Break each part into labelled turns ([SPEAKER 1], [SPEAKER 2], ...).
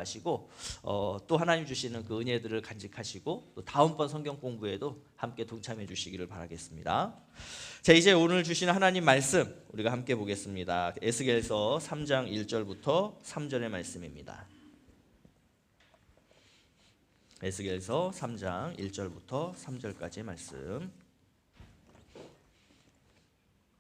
[SPEAKER 1] 하시고 또 하나님 주시는 그 은혜들을 간직하시고 또 다음번 성경 공부에도 함께 동참해 주시기를 바라겠습니다. 자, 이제 오늘 주신 하나님 말씀 우리가 함께 보겠습니다. 에스겔서 3장 1절부터 3절의 말씀입니다. 에스겔서 3장 1절부터 3절까지의 말씀.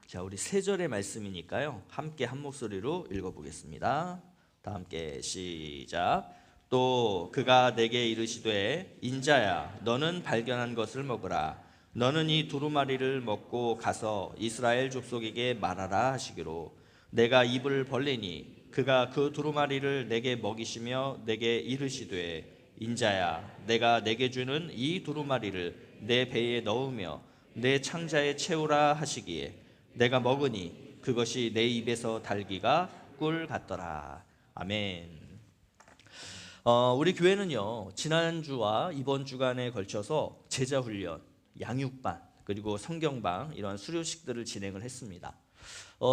[SPEAKER 1] 자, 우리 세 절의 말씀이니까요. 함께 한 목소리로 읽어보겠습니다. 다 함께 시작. 또 그가 내게 이르시되 인자야 너는 발견한 것을 먹으라. 너는 이 두루마리를 먹고 가서 이스라엘 족속에게 말하라 하시기로 내가 입을 벌리니 그가 그 두루마리를 내게 먹이시며 내게 이르시되 인자야 내가 내게 주는 이 두루마리를 내 배에 넣으며 내 창자에 채우라 하시기에 내가 먹으니 그것이 내 입에서 달기가 꿀 같더라. 아멘. 우리 교회는요 지난주와 이번 주간에 걸쳐서 제자훈련, 양육반 그리고 성경방 이러한 수료식들을 진행을 했습니다.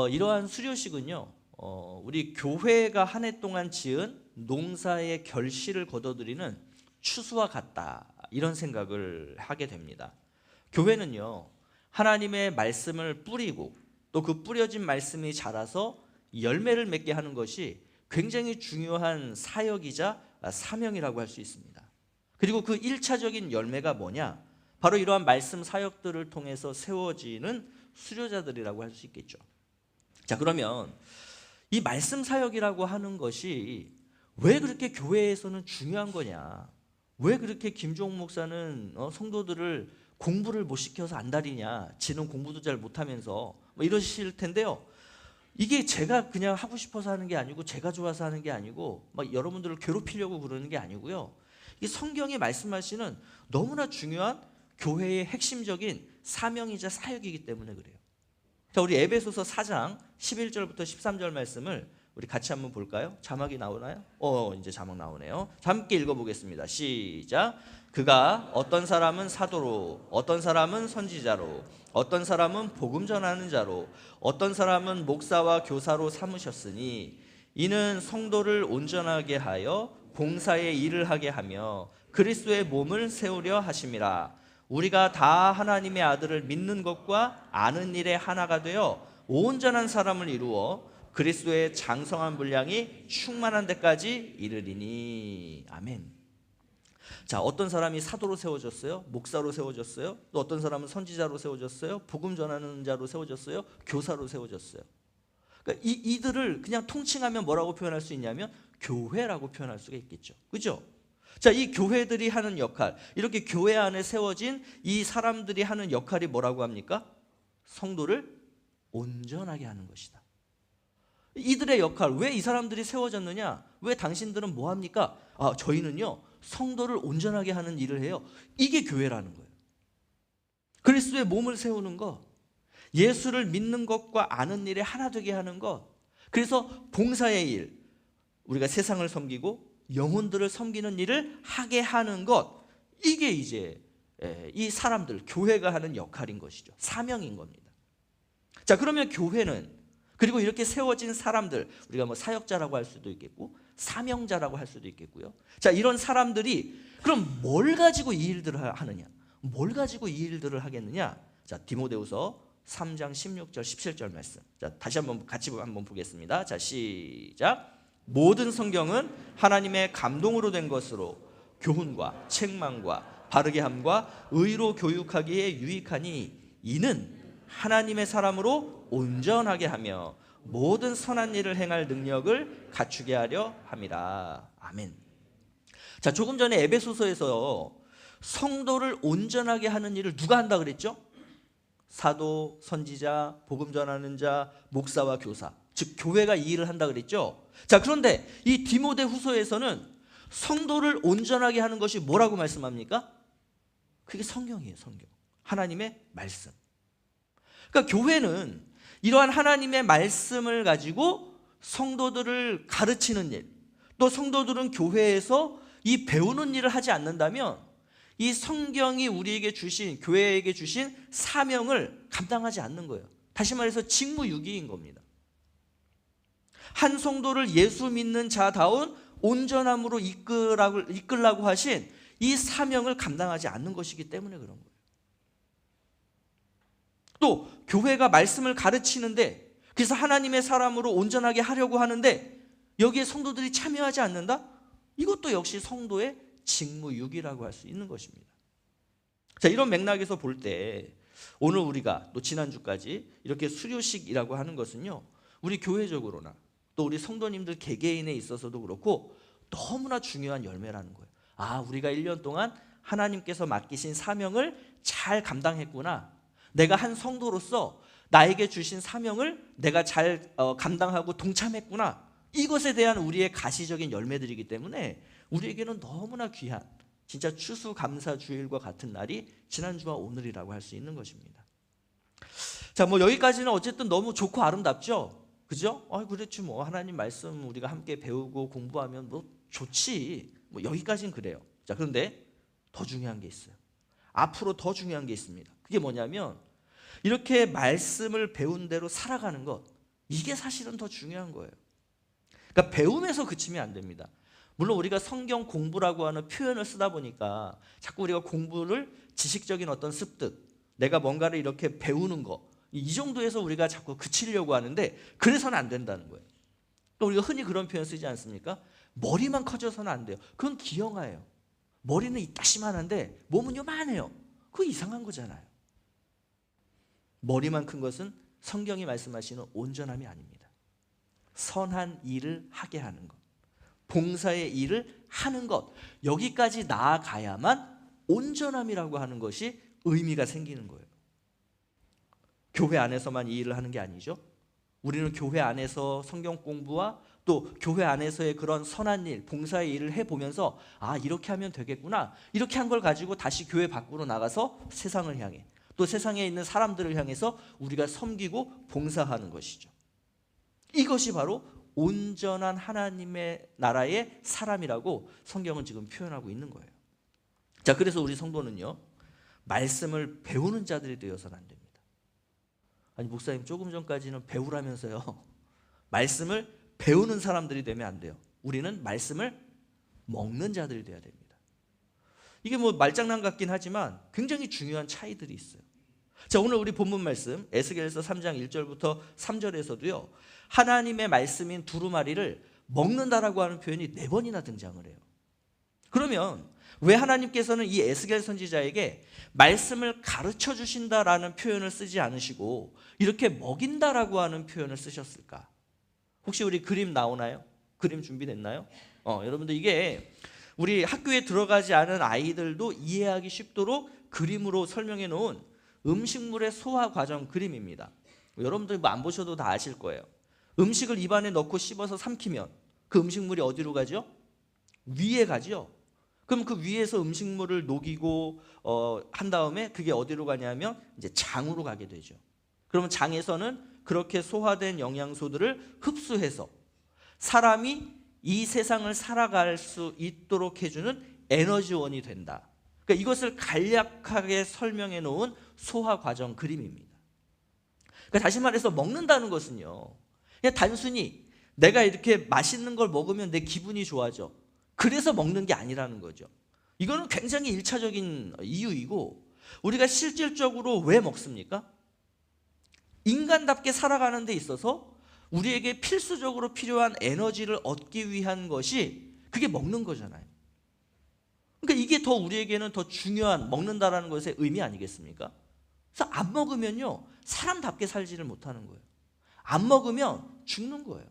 [SPEAKER 1] 이러한 수료식은요 우리 교회가 한 해 동안 지은 농사의 결실을 거둬들이는 추수와 같다 이런 생각을 하게 됩니다. 교회는요 하나님의 말씀을 뿌리고 또 그 뿌려진 말씀이 자라서 열매를 맺게 하는 것이 굉장히 중요한 사역이자 사명이라고 할 수 있습니다. 그리고 그 1차적인 열매가 뭐냐? 바로 이러한 말씀 사역들을 통해서 세워지는 수료자들이라고 할 수 있겠죠. 자, 그러면 이 말씀 사역이라고 하는 것이 왜 그렇게 교회에서는 중요한 거냐? 왜 그렇게 김종욱 목사는 성도들을 공부를 못 시켜서 안달이냐? 지는 공부도 잘 못하면서 이러실 텐데요. 이게 제가 그냥 하고 싶어서 하는 게 아니고 제가 좋아서 하는 게 아니고 막 여러분들을 괴롭히려고 그러는 게 아니고요. 이 성경이 말씀하시는 너무나 중요한 교회의 핵심적인 사명이자 사역이기 때문에 그래요. 자, 우리 에베소서 4장 11절부터 13절 말씀을 우리 같이 한번 볼까요? 자막이 나오나요? 이제 자막 나오네요. 함께 읽어보겠습니다. 시작. 그가 어떤 사람은 사도로, 어떤 사람은 선지자로, 어떤 사람은 복음 전하는 자로, 어떤 사람은 목사와 교사로 삼으셨으니 이는 성도를 온전하게 하여 봉사의 일을 하게 하며 그리스도의 몸을 세우려 하심이라. 우리가 다 하나님의 아들을 믿는 것과 아는 일에 하나가 되어 온전한 사람을 이루어 그리스도의 장성한 분량이 충만한 데까지 이르리니. 아멘. 자, 어떤 사람이 사도로 세워졌어요? 목사로 세워졌어요? 또 어떤 사람은 선지자로 세워졌어요? 복음 전하는 자로 세워졌어요? 교사로 세워졌어요? 그러니까 이들을 그냥 통칭하면 뭐라고 표현할 수 있냐면 교회라고 표현할 수가 있겠죠. 그죠? 자, 이 교회들이 하는 역할, 이렇게 교회 안에 세워진 이 사람들이 하는 역할이 뭐라고 합니까? 성도를 온전하게 하는 것이다. 이들의 역할, 왜 이 사람들이 세워졌느냐? 왜 당신들은 뭐 합니까? 저희는요 성도를 온전하게 하는 일을 해요. 이게 교회라는 거예요. 그리스도의 몸을 세우는 것, 예수를 믿는 것과 아는 일에 하나 되게 하는 것, 그래서 봉사의 일, 우리가 세상을 섬기고 영혼들을 섬기는 일을 하게 하는 것, 이게 이제 이 사람들, 교회가 하는 역할인 것이죠. 사명인 겁니다. 자, 그러면 교회는, 그리고 이렇게 세워진 사람들, 우리가 뭐 사역자라고 할 수도 있겠고 사명자라고 할 수도 있겠고요. 자, 이런 사람들이 그럼 뭘 가지고 이 일들을 하느냐? 뭘 가지고 이 일들을 하겠느냐? 자, 디모데후서 3장 16절 17절 말씀. 자, 다시 한번 같이 한번 보겠습니다. 자, 시작. 모든 성경은 하나님의 감동으로 된 것으로 교훈과 책망과 바르게 함과 의로 교육하기에 유익하니 이는 하나님의 사람으로 온전하게 하며 모든 선한 일을 행할 능력을 갖추게 하려 함이라. 아멘. 자, 조금 전에 에베소서에서 성도를 온전하게 하는 일을 누가 한다 그랬죠? 사도, 선지자, 복음 전하는 자, 목사와 교사, 즉 교회가 이 일을 한다 그랬죠? 자, 그런데 이 디모데 후서에서는 성도를 온전하게 하는 것이 뭐라고 말씀합니까? 그게 성경이에요. 성경, 하나님의 말씀. 그러니까 교회는 이러한 하나님의 말씀을 가지고 성도들을 가르치는 일, 또 성도들은 교회에서 이 배우는 일을 하지 않는다면 이 성경이 우리에게 주신, 교회에게 주신 사명을 감당하지 않는 거예요. 다시 말해서 직무유기인 겁니다. 한 성도를 예수 믿는 자다운 온전함으로 이끌라고 하신 이 사명을 감당하지 않는 것이기 때문에 그런 거예요. 또 교회가 말씀을 가르치는데, 그래서 하나님의 사람으로 온전하게 하려고 하는데 여기에 성도들이 참여하지 않는다? 이것도 역시 성도의 직무유기라고 할 수 있는 것입니다. 자, 이런 맥락에서 볼 때 오늘 우리가 또 지난주까지 이렇게 수료식이라고 하는 것은요, 우리 교회적으로나 또 우리 성도님들 개개인에 있어서도 그렇고 너무나 중요한 열매라는 거예요. 아, 우리가 1년 동안 하나님께서 맡기신 사명을 잘 감당했구나. 내가 한 성도로서 나에게 주신 사명을 내가 잘 감당하고 동참했구나. 이것에 대한 우리의 가시적인 열매들이기 때문에 우리에게는 너무나 귀한, 진짜 추수감사주일과 같은 날이 지난주와 오늘이라고 할 수 있는 것입니다. 자, 뭐 여기까지는 어쨌든 너무 좋고 아름답죠? 그죠? 그렇지 뭐 하나님 말씀 우리가 함께 배우고 공부하면 뭐 좋지. 뭐 여기까지는 그래요. 자, 그런데 더 중요한 게 있어요. 앞으로 더 중요한 게 있습니다. 그게 뭐냐면 이렇게 말씀을 배운 대로 살아가는 것, 이게 사실은 더 중요한 거예요. 그러니까 배움에서 그치면 안 됩니다. 물론 우리가 성경 공부라고 하는 표현을 쓰다 보니까 자꾸 우리가 공부를 지식적인 어떤 습득, 내가 뭔가를 이렇게 배우는 거, 이 정도에서 우리가 자꾸 그치려고 하는데 그래서는 안 된다는 거예요. 그러니까 우리가 흔히 그런 표현 쓰지 않습니까? 머리만 커져서는 안 돼요. 그건 기형아예요. 머리는 이따시만한데 몸은 요만해요. 그거 이상한 거잖아요. 머리만 큰 것은 성경이 말씀하시는 온전함이 아닙니다. 선한 일을 하게 하는 것, 봉사의 일을 하는 것, 여기까지 나아가야만 온전함이라고 하는 것이 의미가 생기는 거예요. 교회 안에서만 이 일을 하는 게 아니죠. 우리는 교회 안에서 성경 공부와 또 교회 안에서의 그런 선한 일, 봉사의 일을 해보면서 아, 이렇게 하면 되겠구나. 이렇게 한 걸 가지고 다시 교회 밖으로 나가서 세상을 향해, 또 세상에 있는 사람들을 향해서 우리가 섬기고 봉사하는 것이죠. 이것이 바로 온전한 하나님의 나라의 사람이라고 성경은 지금 표현하고 있는 거예요. 자, 그래서 우리 성도는요, 말씀을 배우는 자들이 되어서는 안 됩니다. 아니, 목사님 조금 전까지는 배우라면서요. 말씀을 배우는 사람들이 되면 안 돼요. 우리는 말씀을 먹는 자들이 되어야 됩니다. 이게 뭐 말장난 같긴 하지만 굉장히 중요한 차이들이 있어요. 자, 오늘 우리 본문 말씀 에스겔서 3장 1절부터 3절에서도요, 하나님의 말씀인 두루마리를 먹는다라고 하는 표현이 4번이나 등장을 해요. 그러면 왜 하나님께서는 이 에스겔 선지자에게 말씀을 가르쳐 주신다라는 표현을 쓰지 않으시고 이렇게 먹인다라고 하는 표현을 쓰셨을까? 혹시 우리 그림 나오나요? 그림 준비됐나요? 여러분들, 이게 우리 학교에 들어가지 않은 아이들도 이해하기 쉽도록 그림으로 설명해 놓은 음식물의 소화 과정 그림입니다. 여러분들 뭐 안 보셔도 다 아실 거예요. 음식을 입안에 넣고 씹어서 삼키면 그 음식물이 어디로 가죠? 위에 가죠. 그럼 그 위에서 음식물을 녹이고 한 다음에 그게 어디로 가냐면 이제 장으로 가게 되죠. 그러면 장에서는 그렇게 소화된 영양소들을 흡수해서 사람이 이 세상을 살아갈 수 있도록 해주는 에너지원이 된다. 그러니까 이것을 간략하게 설명해 놓은 소화 과정 그림입니다. 그러니까 다시 말해서 먹는다는 것은요, 그냥 단순히 내가 이렇게 맛있는 걸 먹으면 내 기분이 좋아져, 그래서 먹는 게 아니라는 거죠. 이거는 굉장히 1차적인 이유이고, 우리가 실질적으로 왜 먹습니까? 인간답게 살아가는 데 있어서 우리에게 필수적으로 필요한 에너지를 얻기 위한 것이 그게 먹는 거잖아요. 그러니까 이게 더 우리에게는 더 중요한, 먹는다라는 것의 의미 아니겠습니까? 그래서 안 먹으면요, 사람답게 살지를 못하는 거예요. 안 먹으면 죽는 거예요.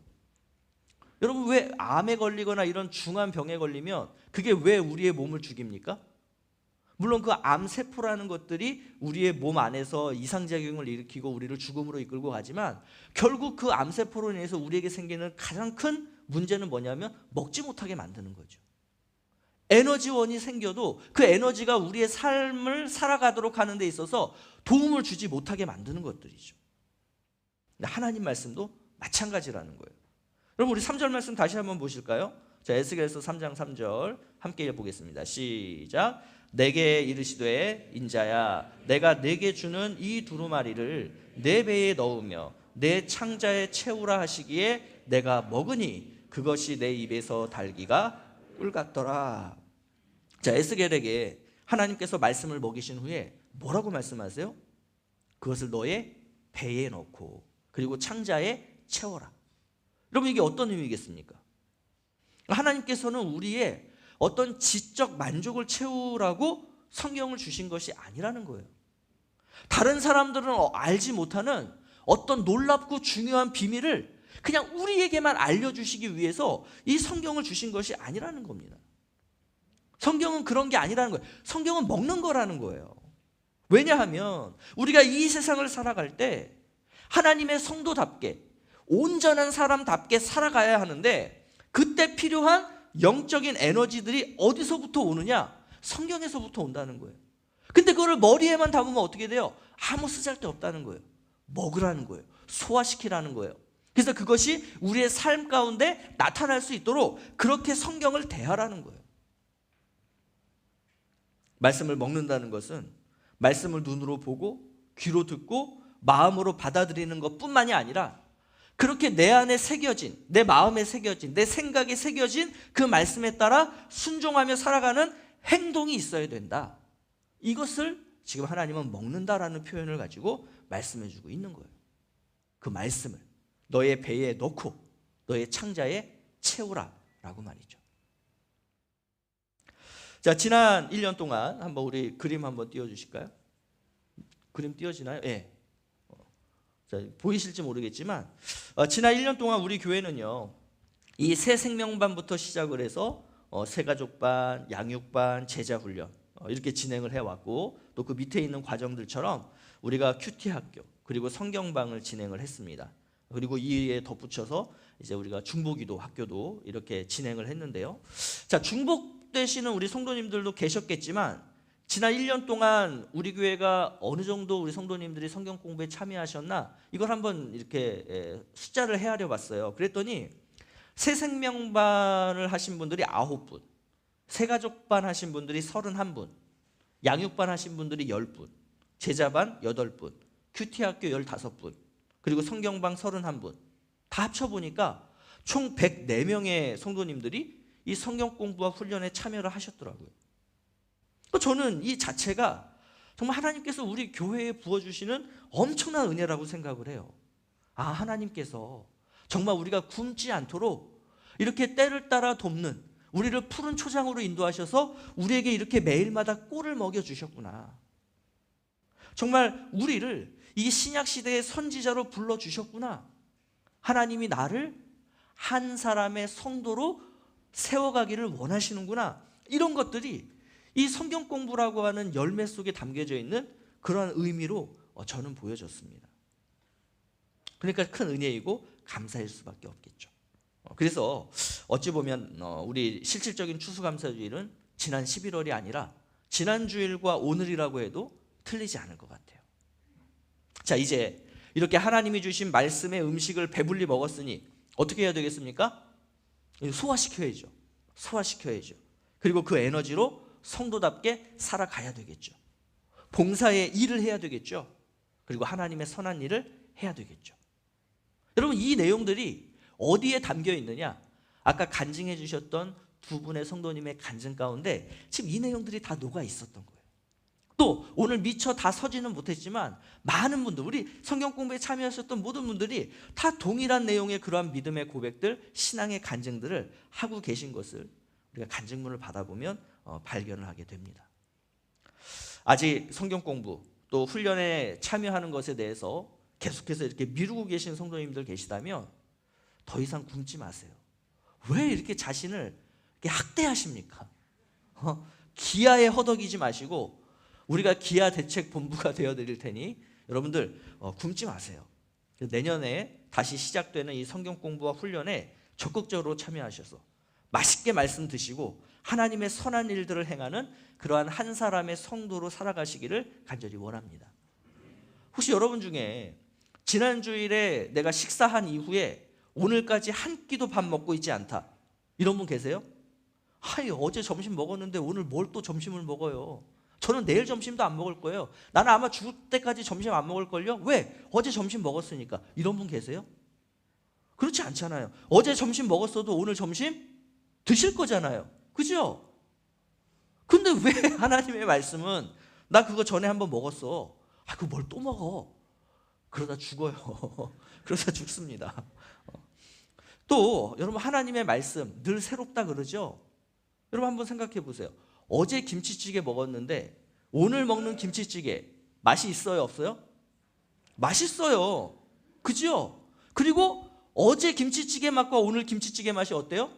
[SPEAKER 1] 여러분, 왜 암에 걸리거나 이런 중한 병에 걸리면 그게 왜 우리의 몸을 죽입니까? 물론 그 암세포라는 것들이 우리의 몸 안에서 이상작용을 일으키고 우리를 죽음으로 이끌고 가지만, 결국 그 암세포로 인해서 우리에게 생기는 가장 큰 문제는 뭐냐면 먹지 못하게 만드는 거죠. 에너지원이 생겨도 그 에너지가 우리의 삶을 살아가도록 하는 데 있어서 도움을 주지 못하게 만드는 것들이죠. 하나님 말씀도 마찬가지라는 거예요. 여러분, 우리 3절 말씀 다시 한번 보실까요? 자, 에스겔서 3장 3절 함께 보겠습니다. 시작. 내게 이르시되 인자야, 내가 내게 주는 이 두루마리를 내 배에 넣으며 내 창자에 채우라 하시기에 내가 먹으니 그것이 내 입에서 달기가 꿀 같더라. 자, 에스겔에게 하나님께서 말씀을 먹이신 후에 뭐라고 말씀하세요? 그것을 너의 배에 넣고 그리고 창자에 채워라. 여러분, 이게 어떤 의미겠습니까? 하나님께서는 우리의 어떤 지적 만족을 채우라고 성경을 주신 것이 아니라는 거예요. 다른 사람들은 알지 못하는 어떤 놀랍고 중요한 비밀을 그냥 우리에게만 알려주시기 위해서 이 성경을 주신 것이 아니라는 겁니다. 성경은 그런 게 아니라는 거예요. 성경은 먹는 거라는 거예요. 왜냐하면 우리가 이 세상을 살아갈 때 하나님의 성도답게 온전한 사람답게 살아가야 하는데, 그때 필요한 영적인 에너지들이 어디서부터 오느냐? 성경에서부터 온다는 거예요. 근데 그거를 머리에만 담으면 어떻게 돼요? 아무 쓰잘데 없다는 거예요. 먹으라는 거예요. 소화시키라는 거예요. 그래서 그것이 우리의 삶 가운데 나타날 수 있도록 그렇게 성경을 대하라는 거예요. 말씀을 먹는다는 것은 말씀을 눈으로 보고 귀로 듣고 마음으로 받아들이는 것뿐만이 아니라 그렇게 내 안에 새겨진, 내 마음에 새겨진, 내 생각에 새겨진 그 말씀에 따라 순종하며 살아가는 행동이 있어야 된다. 이것을 지금 하나님은 먹는다라는 표현을 가지고 말씀해 주고 있는 거예요. 그 말씀을 너의 배에 넣고 너의 창자에 채우라 라고 말이죠. 자, 지난 1년 동안 한번 우리 그림 한번 띄워주실까요? 그림 띄워지나요? 예. 자, 보이실지 모르겠지만 지난 1년 동안 우리 교회는요, 이 새 생명반부터 시작을 해서 새가족반, 양육반, 제자훈련 이렇게 진행을 해왔고, 또 그 밑에 있는 과정들처럼 우리가 큐티 학교 그리고 성경방을 진행을 했습니다. 그리고 이에 덧붙여서 이제 우리가 중보기도 학교도 이렇게 진행을 했는데요. 자, 중복되시는 우리 성도님들도 계셨겠지만 지난 1년 동안 우리 교회가 어느 정도 우리 성도님들이 성경 공부에 참여하셨나, 이걸 한번 이렇게 숫자를 헤아려 봤어요. 그랬더니 새 생명반을 하신 분들이 9분, 새가족반 하신 분들이 31분, 양육반 하신 분들이 10분, 제자반 8분, 큐티학교 15분, 그리고 성경방 31분, 다 합쳐보니까 총 104명의 성도님들이 이 성경 공부와 훈련에 참여를 하셨더라고요. 저는 이 자체가 정말 하나님께서 우리 교회에 부어주시는 엄청난 은혜라고 생각을 해요. 아, 하나님께서 정말 우리가 굶지 않도록 이렇게 때를 따라 돕는, 우리를 푸른 초장으로 인도하셔서 우리에게 이렇게 매일마다 꿀을 먹여주셨구나. 정말 우리를 이 신약시대의 선지자로 불러주셨구나. 하나님이 나를 한 사람의 성도로 세워가기를 원하시는구나. 이런 것들이 이 성경 공부라고 하는 열매 속에 담겨져 있는 그런 의미로 저는 보여졌습니다. 그러니까 큰 은혜이고 감사일 수밖에 없겠죠. 그래서 어찌 보면 우리 실질적인 추수감사주일은 지난 11월이 아니라 지난 주일과 오늘이라고 해도 틀리지 않을 것 같아요. 자, 이제 이렇게 하나님이 주신 말씀의 음식을 배불리 먹었으니 어떻게 해야 되겠습니까? 소화시켜야죠. 소화시켜야죠. 그리고 그 에너지로 성도답게 살아가야 되겠죠. 봉사의 일을 해야 되겠죠. 그리고 하나님의 선한 일을 해야 되겠죠. 여러분, 이 내용들이 어디에 담겨 있느냐? 아까 간증해 주셨던 두 분의 성도님의 간증 가운데 지금 이 내용들이 다 녹아 있었던 거예요. 또 오늘 미처 다 서지는 못했지만 많은 분들, 우리 성경 공부에 참여하셨던 모든 분들이 다 동일한 내용의 그러한 믿음의 고백들, 신앙의 간증들을 하고 계신 것을 우리가 간증문을 받아보면 발견을 하게 됩니다. 아직 성경 공부 또 훈련에 참여하는 것에 대해서 계속해서 이렇게 미루고 계신 성도님들 계시다면 더 이상 굶지 마세요. 왜 이렇게 자신을 이렇게 학대하십니까? 기아에 허덕이지 마시고 우리가 기아 대책 본부가 되어드릴 테니 여러분들 굶지 마세요. 내년에 다시 시작되는 이 성경 공부와 훈련에 적극적으로 참여하셔서 맛있게 말씀 드시고 하나님의 선한 일들을 행하는 그러한 한 사람의 성도로 살아가시기를 간절히 원합니다. 혹시 여러분 중에 지난 주일에 내가 식사한 이후에 오늘까지 한 끼도 밥 먹고 있지 않다, 이런 분 계세요? 아니, 어제 점심 먹었는데 오늘 뭘 또 점심을 먹어요? 저는 내일 점심도 안 먹을 거예요. 나는 아마 죽을 때까지 점심 안 먹을걸요? 왜? 어제 점심 먹었으니까. 이런 분 계세요? 그렇지 않잖아요. 어제 점심 먹었어도 오늘 점심 드실 거잖아요. 그죠? 근데 왜 하나님의 말씀은 나 그거 전에 한번 먹었어. 그거 뭘 또 먹어? 그러다 죽어요. 그러다 죽습니다. 또 여러분, 하나님의 말씀 늘 새롭다 그러죠? 여러분 한번 생각해 보세요. 어제 김치찌개 먹었는데 오늘 먹는 김치찌개 맛이 있어요, 없어요? 맛있어요. 그죠? 그리고 어제 김치찌개 맛과 오늘 김치찌개 맛이 어때요?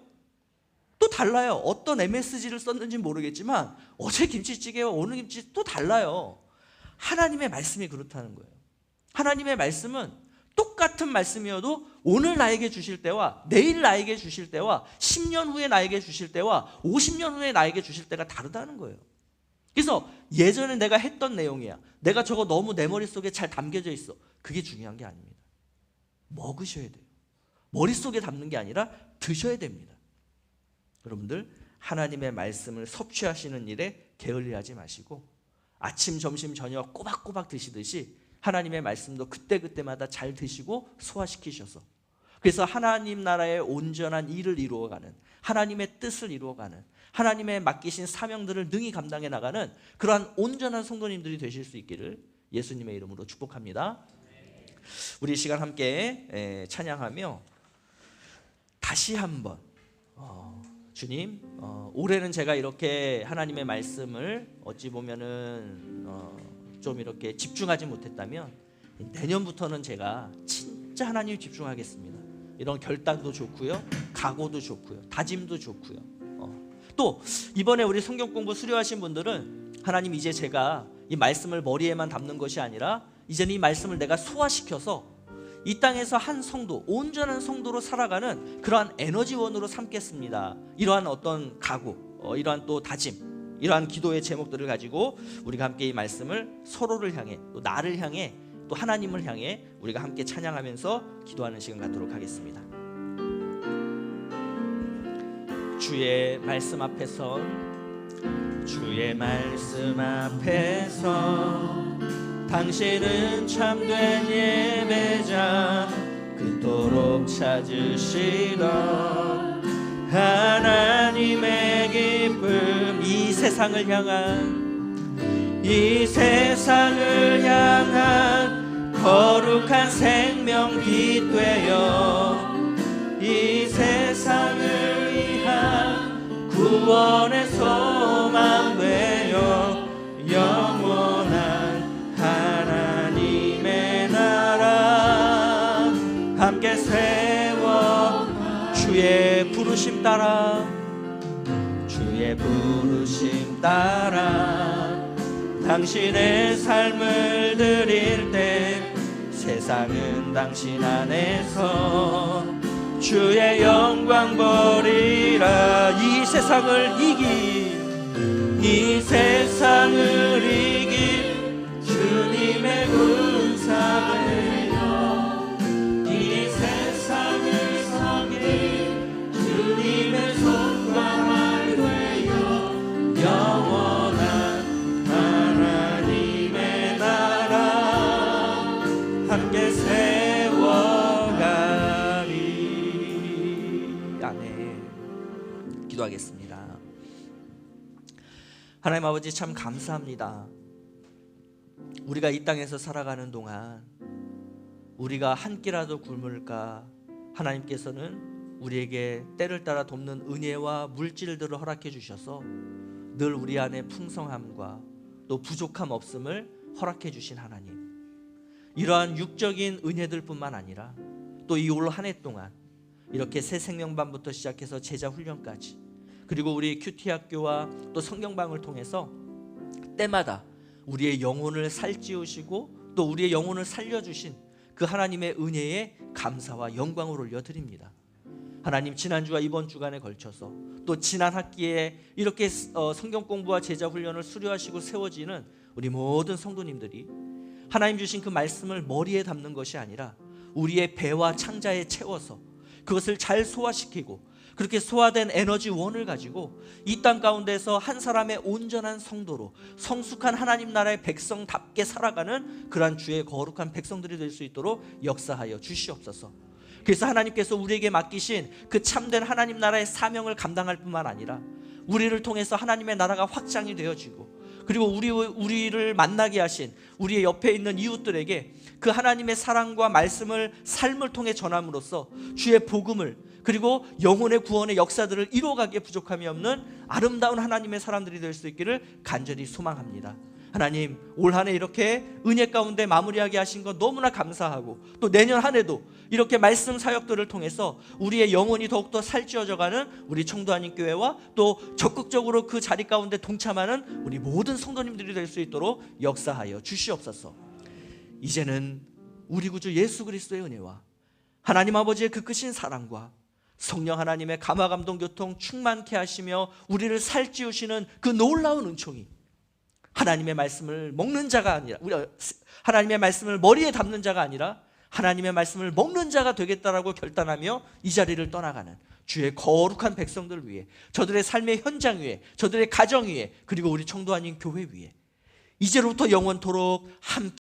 [SPEAKER 1] 또 달라요. 어떤 MSG를 썼는지 모르겠지만 어제 김치찌개와 오늘 김치 또 달라요. 하나님의 말씀이 그렇다는 거예요. 하나님의 말씀은 똑같은 말씀이어도 오늘 나에게 주실 때와 내일 나에게 주실 때와 10년 후에 나에게 주실 때와 50년 후에 나에게 주실 때가 다르다는 거예요. 그래서 예전에 내가 했던 내용이야, 내가 저거 너무 내 머릿속에 잘 담겨져 있어, 그게 중요한 게 아닙니다. 먹으셔야 돼요. 머릿속에 담는 게 아니라 드셔야 됩니다. 여러분들, 하나님의 말씀을 섭취하시는 일에 게을리하지 마시고 아침, 점심, 저녁 꼬박꼬박 드시듯이 하나님의 말씀도 그때그때마다 잘 드시고 소화시키셔서, 그래서 하나님 나라의 온전한 일을 이루어가는, 하나님의 뜻을 이루어가는, 하나님의 맡기신 사명들을 능히 감당해 나가는 그러한 온전한 성도님들이 되실 수 있기를 예수님의 이름으로 축복합니다. 우리 이 시간 함께 찬양하며 다시 한번 주님, 올해는 제가 이렇게 하나님의 말씀을 어찌 보면은 좀 이렇게 집중하지 못했다면 내년부터는 제가 진짜 하나님 집중하겠습니다. 이런 결단도 좋고요, 각오도 좋고요, 다짐도 좋고요. 또 이번에 우리 성경 공부 수료하신 분들은 하나님, 이제 제가 이 말씀을 머리에만 담는 것이 아니라 이제는 이 말씀을 내가 소화시켜서 이 땅에서 한 성도, 온전한 성도로 살아가는 그러한 에너지원으로 삼겠습니다. 이러한 어떤 각오, 이러한 또 다짐, 이러한 기도의 제목들을 가지고 우리가 함께 이 말씀을 서로를 향해, 또 나를 향해, 또 하나님을 향해 우리가 함께 찬양하면서 기도하는 시간 갖도록 하겠습니다. 주의 말씀 앞에서, 주의 말씀 앞에서 당신은 참된 예배자, 그토록 찾으시던 하나님의 기쁨, 이 세상을 향한 거룩한 생명빛 되어 이 세상을 위한 구원의 소망 되어 영원한 하나님의 나라 함께 세워 주의 부르심 따라, 주의 부르심 따라 당신의 삶을 드릴 때 세상은 당신 안에서 주의 영광 보리라. 이 세상을 이길 주님의 군사 되어 이 세상을 섬길 주님의 손과 되어 영원한 하나님의 나라 함께 세워가리. 아멘. 기도하겠습니다. 하나님 아버지, 참 감사합니다. 우리가 이 땅에서 살아가는 동안 우리가 한 끼라도 굶을까 하나님께서는 우리에게 때를 따라 돕는 은혜와 물질들을 허락해 주셔서 늘 우리 안에 풍성함과 또 부족함 없음을 허락해 주신 하나님, 이러한 육적인 은혜들뿐만 아니라 또 이 올 한 해 동안 이렇게 새 생명반부터 시작해서 제자 훈련까지, 그리고 우리 큐티 학교와 또 성경방을 통해서 때마다 우리의 영혼을 살찌우시고 또 우리의 영혼을 살려주신 그 하나님의 은혜에 감사와 영광을 올려드립니다. 하나님, 지난주와 이번 주간에 걸쳐서 또 지난 학기에 이렇게 성경 공부와 제자 훈련을 수료하시고 세워지는 우리 모든 성도님들이 하나님 주신 그 말씀을 머리에 담는 것이 아니라 우리의 배와 창자에 채워서 그것을 잘 소화시키고, 그렇게 소화된 에너지원을 가지고 이 땅 가운데서 한 사람의 온전한 성도로 성숙한 하나님 나라의 백성답게 살아가는 그러한 주의 거룩한 백성들이 될 수 있도록 역사하여 주시옵소서. 그래서 하나님께서 우리에게 맡기신 그 참된 하나님 나라의 사명을 감당할 뿐만 아니라 우리를 통해서 하나님의 나라가 확장이 되어지고, 그리고 우리를 만나게 하신 우리의 옆에 있는 이웃들에게 그 하나님의 사랑과 말씀을 삶을 통해 전함으로써 주의 복음을, 그리고 영혼의 구원의 역사들을 이루어가기에 부족함이 없는 아름다운 하나님의 사람들이 될 수 있기를 간절히 소망합니다. 하나님, 올 한 해 이렇게 은혜 가운데 마무리하게 하신 것 너무나 감사하고, 또 내년 한 해도 이렇게 말씀 사역들을 통해서 우리의 영혼이 더욱더 살찌워져가는 우리 청도하님교회와 또 적극적으로 그 자리 가운데 동참하는 우리 모든 성도님들이 될 수 있도록 역사하여 주시옵소서. 이제는 우리 구주 예수 그리스도의 은혜와 하나님 아버지의 그 크신 사랑과 성령 하나님의 감화 감동 교통 충만케 하시며 우리를 살찌우시는 그 놀라운 은총이 하나님의 말씀을 먹는 자가 아니라, 하나님의 말씀을 머리에 담는 자가 아니라 하나님의 말씀을 먹는 자가 되겠다라고 결단하며 이 자리를 떠나가는 주의 거룩한 백성들을 위해, 저들의 삶의 현장 위에, 저들의 가정 위에, 그리고 우리 청도하님 교회 위에 이제로부터 영원토록 함께